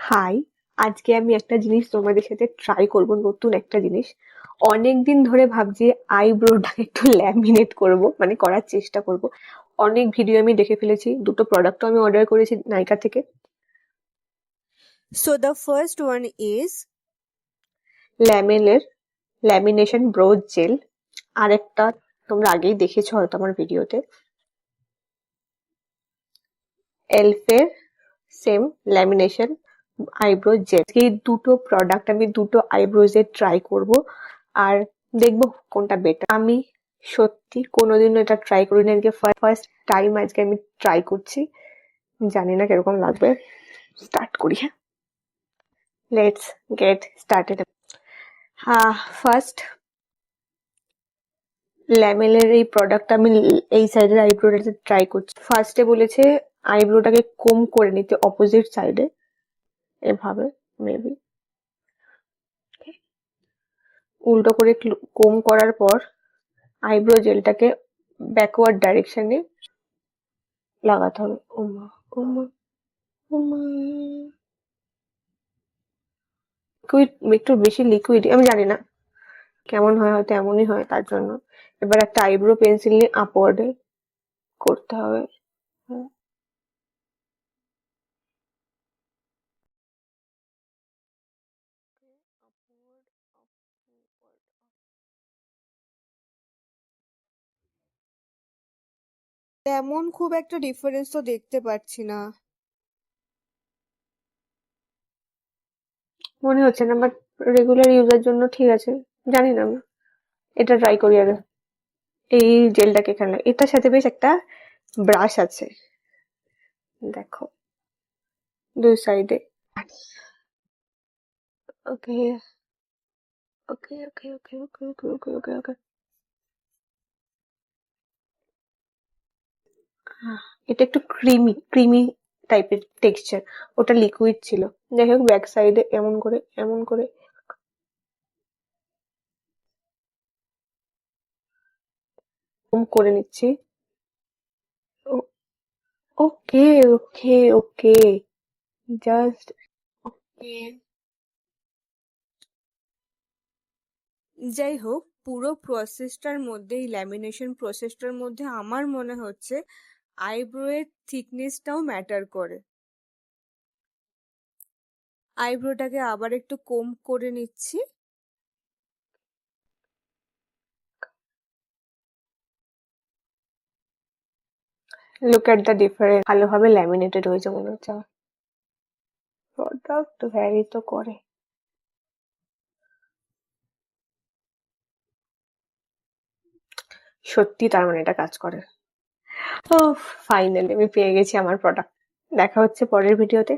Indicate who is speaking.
Speaker 1: High, আজকে আমি একটা জিনিস তোমাদের সাথে ট্রাই করব, নতুন একটা জিনিস। অনেকদিন ধরে ভাবছি আইব্রোটা একটু ল্যামিনেট করব, মানে করার চেষ্টা করব। অনেক ভিডিও আমি দেখে ফেলেছি, দুটো প্রোডাক্টও আমি অর্ডার করেছি নাইকা থেকে।
Speaker 2: So the first one is
Speaker 1: ল্যামেলের ল্যামিনেশন ব্রো জেল। আর একটা তোমরা আগেই দেখেছো হয়তো আমার ভিডিওতে, এলফের সেম ল্যামিনেশন আইব্রো জেল। এই দুটো প্রোডাক্ট আমি দুটো আইব্রোজে ট্রাই করব, আর দেখবো কোনটা বেটার। আমি সত্যি কোনোদিনও এটা ট্রাই করিনি, আজকে ফার্স্ট টাইম আজকে আমি ট্রাই করছি। জানি না কিরকম লাগবে। স্টার্ট করি, হ্যাঁ, লেটস গেট স্টার্টেড। ফার্স্ট ল্যামেলের এই প্রোডাক্ট আমি এই সাইডের আইব্রোটাতে ট্রাই করছি। ফার্স্টে বলেছে আইব্রোটাকে কোম করে নিতে অপোজিট সাইডে, এভাবে মেবি উল্টো করে কোম করার পর আইব্রো জেলটাকে ব্যাকওয়ার্ড ডাইরেকশনে লাগাতে হবে। ওমা, ওমা, ওমা, লিকুইড, একটু বেশি লিকুইড, আমি জানি না কেমন হয়, হয়তো এমনই হয় তার জন্য। এবার একটা আইব্রো পেন্সিল নিয়ে আপওয়ার্ডে করতে হবে। হ্যাঁ,
Speaker 2: তেমন খুব একটা ডিফারেন্স তো দেখতে পাচ্ছি না।
Speaker 1: মনে হচ্ছে না, বাট রেগুলার ইউজের জন্য ঠিক আছে। জানি না, আমি এটা ট্রাই করি আগে। এই জেলটাকে এখানে, এটার সাথে বেশ একটা ব্রাশ আছে, দেখো দুই সাইডে। ওকে, ওকে, ওকে, ওকে, ওকে, ওকে, ওকে, ওকে, ওকে। এটা একটু ক্রিমি ক্রিমি টাইপের টেক্সচার, ওটা লিকুইড ছিল। যাই হোক, ব্যাক সাইডে এমন করে এমন করে করে নিচ্ছি। ওকে, ওকে, ওকে, জাস্ট ওকে।
Speaker 2: যাই হোক, পুরো প্রসেসটার মধ্যে, এই ল্যামিনেশন প্রসেসটার মধ্যে আমার মনে হচ্ছে আইব্রো এর থিকনেসটাও ম্যাটার করে। আইব্রোটাকে আবার একটু কোম করে নিচ্ছি।
Speaker 1: লুক এট দ্য ডিফারেন্স, ভালোভাবে ল্যামিনেটেড হয়েছে মনে হচ্ছে। প্রোডাক্ট ভ্যারি তো করে। সত্যি তার মানে এটা কাজ করে। ও, ফাইনালি আমি পেয়ে গেছি আমার প্রোডাক্ট। দেখা হচ্ছে পরের ভিডিওতে।